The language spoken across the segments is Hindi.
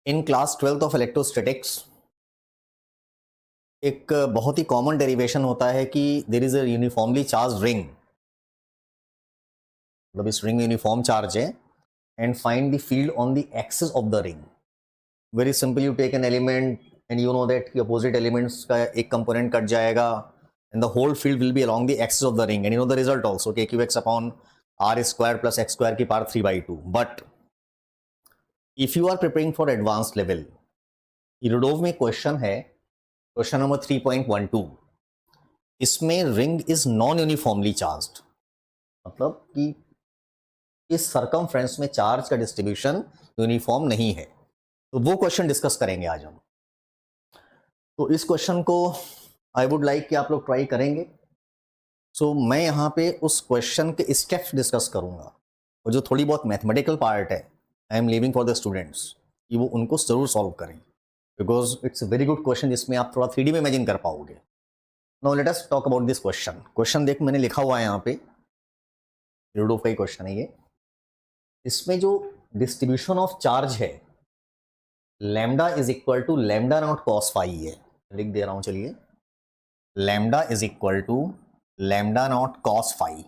In class 12th of electrostatics एक बहुत ही कॉमन डेरिवेशन होता है कि there is a uniformly charge ring, मतलब इस रिंग में यूनिफॉर्म चार्ज है and find the field on the axis of the ring. Very simple, you take an element and you know that कि अपोजिट एलिमेंट्स का एक कंपोनेंट कट जाएगा and the whole field will be along the axis of the ring and you know the result also कि qx upon r square plus x square की power 3/2. But if you are preparing for advanced level, Irodov में क्वेश्चन है, क्वेश्चन नंबर 3.12. इसमें ring is non uniformly charged, मतलब कि इस सरकमफ्रेंस में चार्ज का डिस्ट्रीब्यूशन यूनिफॉर्म नहीं है. तो वो क्वेश्चन डिस्कस करेंगे आज हम. तो इस क्वेश्चन को आई वुड लाइक कि आप लोग ट्राई करेंगे. सो मैं यहाँ पे उस क्वेश्चन के स्टेप्स डिस्कस करूँगा और जो थोड़ी बहुत मैथमेटिकल पार्ट है I am leaving for the students कि वो उनको ज़रूर सॉल्व करें, because it's a very good question जिसमें आप थोड़ा 3D में इमेजिन कर पाओगे. Now let us talk about this question. Question देख मैंने लिखा हुआ है यहाँ पे, यूडोफ का ही क्वेश्चन है ये. इसमें जो डिस्ट्रीब्यूशन ऑफ चार्ज है lambda is equal to lambda naught cos phi है. लिख दे रहा हूं, चलिए. Lambda is equal to lambda naught cos phi.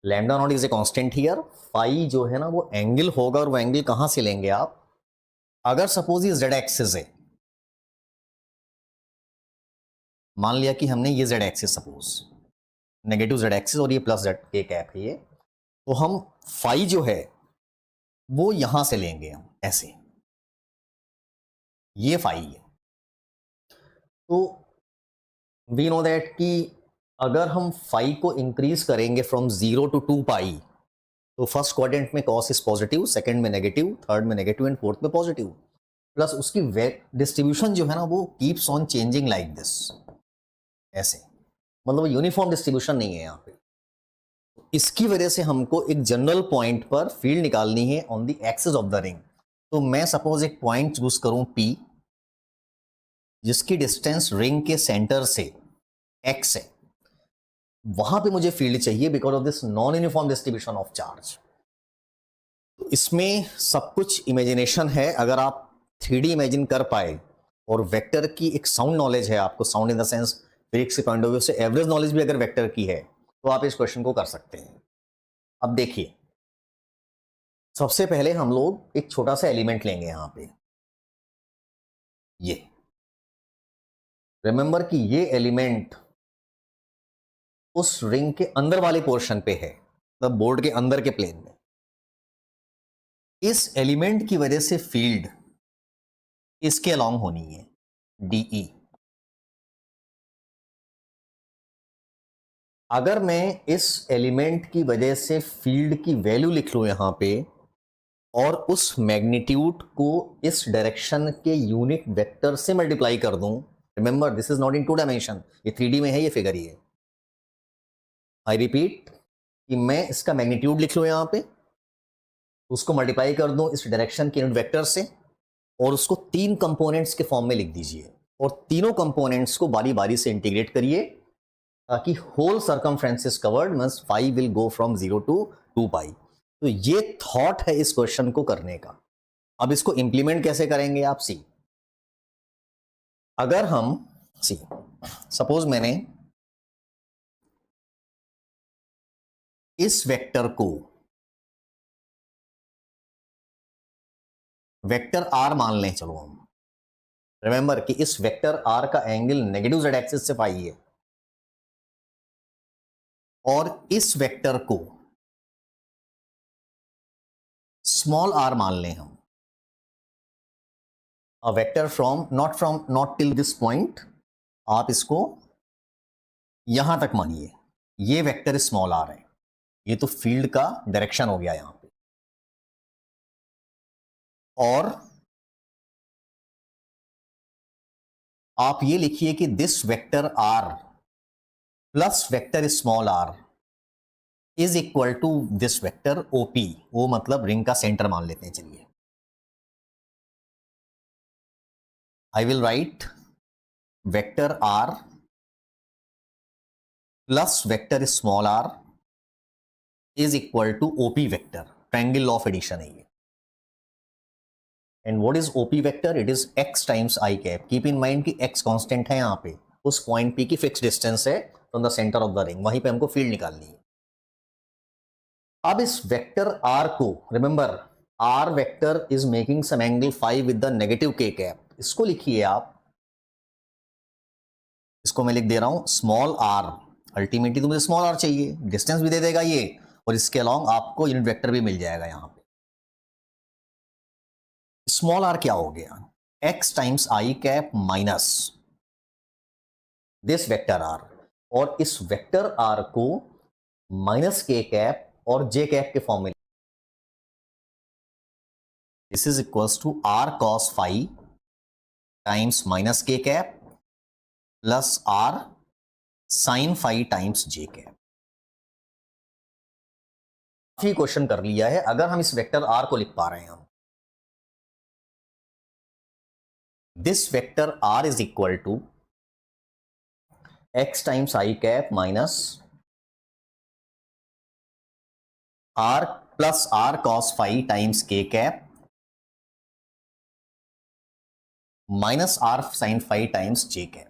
Lambda naught is a constant here. Phi जो है ना वो एंगल होगा, और वो एंगल कहां से लेंगे आप? अगर सपोज ये जेड एक्सिस है, मान लिया कि हमने ये Z axis suppose negative Z axis और ये प्लस जेड के कैप है ये, तो हम फाई जो है वो यहां से लेंगे हम ऐसे, ये फाई है. तो वी नो दैट कि अगर हम फाई को इंक्रीज करेंगे फ्रॉम 0 to 2 पाई, तो फर्स्ट क्वाड्रेंट में कॉस इज पॉजिटिव, सेकंड में नेगेटिव, थर्ड में नेगेटिव एंड फोर्थ में पॉजिटिव. प्लस उसकी डिस्ट्रीब्यूशन जो है ना वो keeps on changing like this, ऐसे, मतलब यूनिफॉर्म डिस्ट्रीब्यूशन नहीं है यहाँ पे. इसकी वजह से हमको एक जनरल पॉइंट पर फील्ड निकालनी है on the axis of the ring. तो मैं सपोज एक पॉइंट चूज करूं P, जिसकी डिस्टेंस रिंग के सेंटर से x है. वहां पे मुझे फील्ड चाहिए because of this non uniform distribution of charge. तो इसमें सब कुछ इमेजिनेशन है. अगर आप 3D इमेजिन कर पाए और वेक्टर की एक साउंड नॉलेज है आपको, sound in the sense physics के पॉइंट ऑफ व्यू से एवरेज नॉलेज भी अगर वेक्टर की है, तो आप इस क्वेश्चन को कर सकते हैं. अब देखिए, सबसे पहले हम लोग एक छोटा सा एलिमेंट लेंगे यहां पे, ये. रिमेंबर कि ये एलिमेंट उस रिंग के अंदर वाले पोर्शन पे है, मतलब बोर्ड के अंदर के प्लेन में. इस एलिमेंट की वजह से फील्ड इसके अलोंग होनी है, DE. अगर मैं इस एलिमेंट की वजह से फील्ड की वैल्यू लिख लूं यहां पे, और उस मैग्नीट्यूड को इस डायरेक्शन के यूनिट वेक्टर से मल्टीप्लाई कर दूं, remember this is not in 2 dimension, ये 3D में है, ये फिगर ही है. आई रिपीट कि मैं इसका मैग्नीट्यूड लिख लूं यहां पे, उसको मल्टीप्लाई कर दूं इस डायरेक्शन के यूनिट वेक्टर से, और उसको 3 कंपोनेंट्स के फॉर्म में लिख दीजिए, और तीनों कंपोनेंट्स को बारी बारी से इंटीग्रेट करिए ताकि whole circumference is covered, means phi will go from 0 to 2 pi. तो ये थॉट है इस क्वेश्चन को करने का. अब इसको इंप्लीमेंट कैसे करेंगे आप? सी, अगर हम सपोज मैंने इस वेक्टर को वेक्टर R मान लें, चलो हम. रिमेंबर कि इस वेक्टर R का एंगल नेगेटिव जेड एक्सिस से फाई है, और इस वेक्टर को स्मॉल r मान लें हम. A vector from not till this point, आप इसको यहां तक मानिए, ये वेक्टर स्मॉल r है. ये तो फील्ड का डायरेक्शन हो गया यहां पे. और आप ये लिखिए कि this vector r plus vector small r is equal to this vector OP. वो मतलब रिंग का सेंटर मान लेते हैं, चलिए. I will write vector r plus vector small r is equal to OP vector. Triangle law of addition है ये. And what is OP vector? It is x times i cap. Keep in mind कि x कांस्टेंट है यहाँ पे, उस पॉइंट p की फिक्स डिस्टेंस है from the centre of the ring, वहीं पे हमको फील्ड निकालनी है. अब इस वेक्टर r को, remember r vector is making some angle phi with the negative k cap. इसको लिखिए आप, इसको मैं लिख दे रहा हूं स्मॉल r. अल्टीमेटली तो मुझे स्मॉल r चाहिए, डिस्टेंस भी दे देगा ये, और इसके अलोंग आपको यूनिट वेक्टर भी मिल जाएगा. यहां पे स्मॉल r क्या हो गया? x times i cap minus this vector r, और इस वेक्टर r को माइनस k कैप और j कैप के फॉर्म में, this is equals to r cos phi times minus k cap plus r sin phi times j cap. काफी क्वेश्चन कर लिया है. अगर हम इस वेक्टर r को लिख पा रहे हैं, हम this vector r is equal to x times i cap minus r plus r cos phi times k cap minus r sin phi times j cap.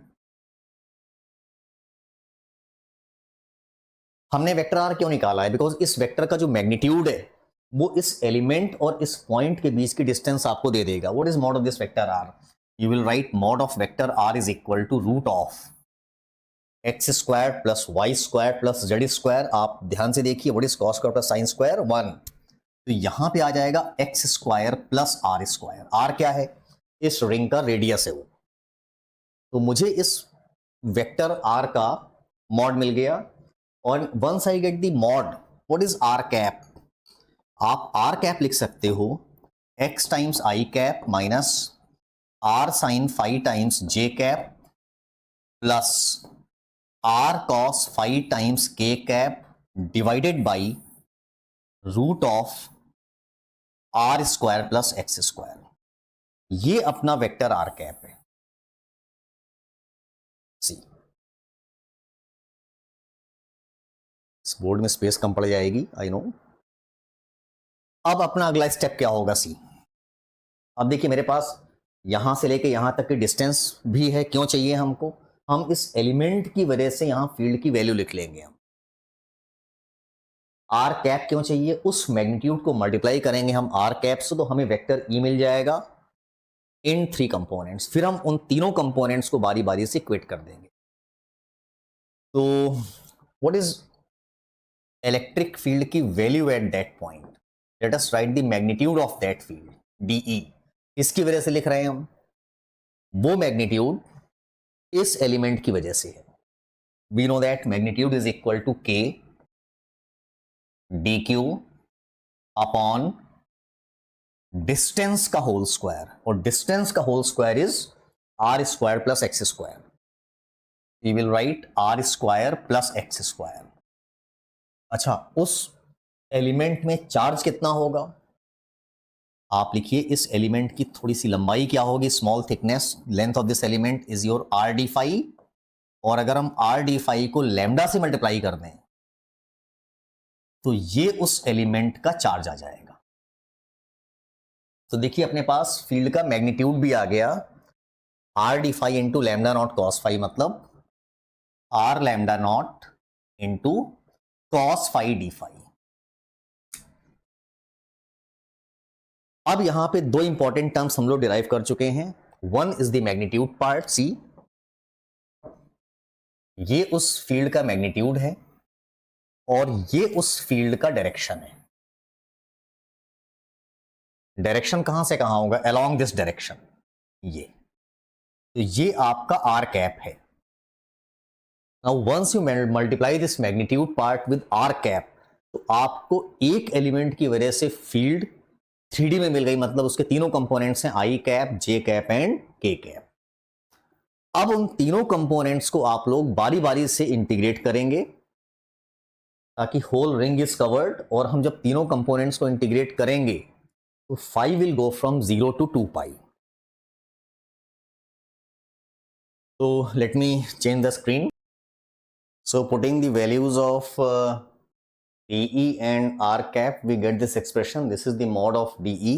हमने वेक्टर r क्यों निकाला है? बिकॉज इस वेक्टर का जो मैग्नीट्यूड है वो इस एलिमेंट और इस पॉइंट के बीच की डिस्टेंस आपको दे देगा. What is mod of this vector r? You will write mod of vector r is equal to root of x square plus y square plus z square. आप ध्यान से देखिए, what is cos square plus sine square 1. तो यहां पे आ जाएगा x square plus r square. R क्या है? इस रिंग का रेडियस है वो. तो मुझे इस वेक्टर r का मॉड मिल गया. और once I get the mod, what is r cap? आप आर कैप लिख सकते हो x times i cap minus r sine phi times j cap plus r cos phi times k cap divided by root of r square plus x square. ये अपना वेक्टर r कैप है. सी, इस बोर्ड में स्पेस कम पड़ जाएगी, आई नो. अब अपना अगला स्टेप क्या होगा? सी, अब देखिए मेरे पास यहां से लेके यहां तक की डिस्टेंस भी है. क्यों चाहिए हमको? हम इस एलिमेंट की वजह से यहां फील्ड की वैल्यू लिख लेंगे. हम आर कैप क्यों चाहिए? उस मैग्नीट्यूड को मल्टीप्लाई करेंगे हम आर कैप से, तो हमें वेक्टर ई मिल जाएगा इन 3 कंपोनेंट्स. फिर हम उन तीनों कंपोनेंट्स को बारी बारी से इक्वेट कर देंगे. तो व्हाट इज इलेक्ट्रिक फील्ड की value at that point? Let us write the magnitude of that field d E. इसकी वजह से लिख रहे हैं हम, वो मैग्नीट्यूड इस एलिमेंट की वजह से है. We know that magnitude is equal to k d q upon distance का होल स्क्वायर, और डिस्टेंस का whole square is r square plus x square. We will write r square plus x square. अच्छा, उस एलिमेंट में चार्ज कितना होगा? आप लिखिए इस एलिमेंट की थोड़ी सी लंबाई क्या होगी? Small thickness, length of this element is your r D phi. और अगर हम आर डी फाई को लैम्डा से मल्टीप्लाई कर दें तो ये उस एलिमेंट का चार्ज आ जाएगा. तो देखिए अपने पास फील्ड का मैग्नीट्यूड भी आ गया, R D phi into lambda naught cos phi, मतलब R lambda naught into cos phi D phi. अब यहां पे 2 इंपॉर्टेंट टर्म्स हम लोग डिराइव कर चुके हैं. One is the magnitude part. See, ये उस फील्ड का मैग्नीट्यूड है और ये उस फील्ड का डायरेक्शन है. डायरेक्शन कहां से कहां होगा? Along this direction. ये, तो ये आपका आर कैप है. Now once you multiply this magnitude part with r cap, तो आपको एक एलिमेंट की वजह से फील्ड 3D में मिल गई, मतलब उसके तीनों कंपोनेंट्स हैं आई कैप, जे कैप एंड के कैप. अब उन तीनों कंपोनेंट्स को आप लोग बारी बारी से इंटीग्रेट करेंगे ताकि होल रिंग इज कवर्ड. और हम जब तीनों कंपोनेंट्स को इंटीग्रेट करेंगे तो 5 will go from 0 to 2 pi. तो let me change the screen. So putting the values of DE and R cap, we get this expression. This is the mod of DE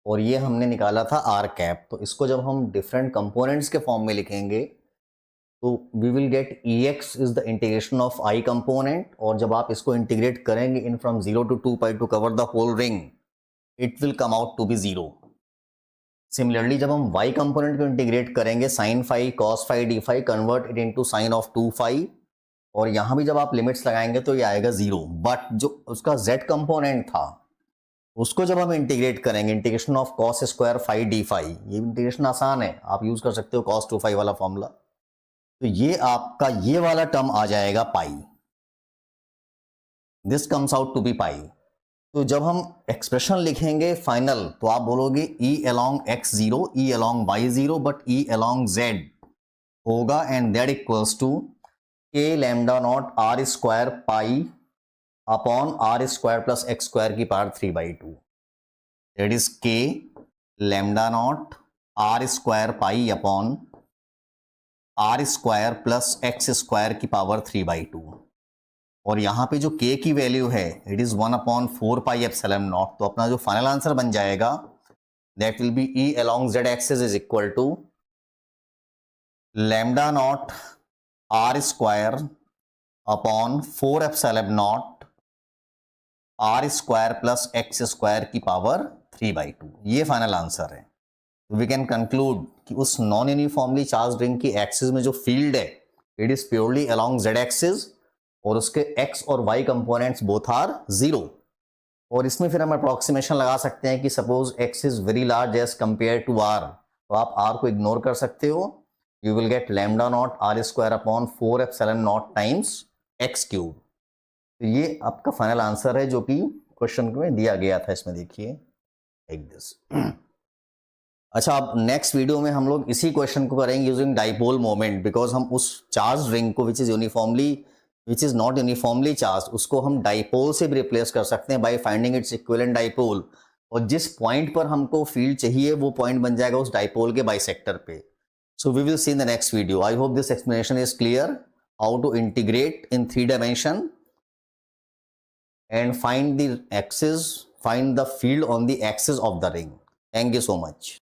और ये हमने निकाला था आर कैप। तो इसको जब हम डिफरेंट कंपोनेंट्स के फॉर्म में लिखेंगे तो we will get E x is the integration of i component, और जब आप इसको इंटीग्रेट करेंगे in from 0 to 2 pi to cover the whole ring, it will come out to be 0। Similarly जब हम y कंपोनेंट को इंटीग्रेट करेंगे sin phi cos phi d phi, convert it into sin of 2 phi, और यहां भी जब आप लिमिट्स लगाएंगे तो ये आएगा 0। बट जो उसका z कंपोनेंट था उसको जब हम इंटीग्रेट करेंगे, integration of cos square phi d phi, ये इंटीग्रेशन आसान है, आप यूज कर सकते हो cos 2 फाई वाला फॉर्मूला। तो ये आपका ये वाला टर्म आ जाएगा pi, this comes out to be pi. तो जब हम एक्सप्रेशन लिखेंगे फाइनल तो आप बोलोगे E along X 0, E along Y 0, but E along z होगा, and that equals to K lambda naught are square pi upon R square plus x square की power 3/2। That is K lambda naught are square pi upon R square plus x square की पावर 3/2। और यहाँ पे जो k की वैल्यू है it is 1/4 pi epsilon naught. तो अपना जो फाइनल आंसर बन जाएगा that will be E along z axis is equal to lambda naught are square upon 4 epsilon naught are square plus x square की पावर 3/2। ये फाइनल आंसर है। वी कैन कंक्लूड कि उस नॉन यूनिफॉर्मली चार्ज रिंग की एक्सिस में जो फील्ड है it is purely along z axis, और उसके x और y कंपोनेंट्स बोथ आर 0। और इसमें फिर हम अप्रोक्सीमेशन लगा सकते हैं कि suppose x is very large as compare to r, तो आप r को इग्नोर कर सकते हो, you will get lambda naught are square upon 4 epsilon naught times x cube. तो ये आपका फाइनल आंसर है जो कि क्वेश्चन में दिया गया था। इसमें देखिए लाइक दिस। अच्छा, अब नेक्स्ट वीडियो में हम लोग इसी क्वेश्चन को करेंगे यूजिंग डाइपोल मोमेंट, बिकॉज हम उस चार्ज रिंग को which is not uniformly charge उसको हम डाइपोल से भी रिप्लेस कर सकते हैं by finding its equivalent dipole, और जिस पॉइंट पर हमको फील्ड चाहिए वो पॉइंट बन जाएगा उस डाइपोल के बाइसेक्टर पे। So we will see in the next video. I hope this explanation is clear how to integrate in 3 dimension and find the field on the axis of the ring. Thank you so much.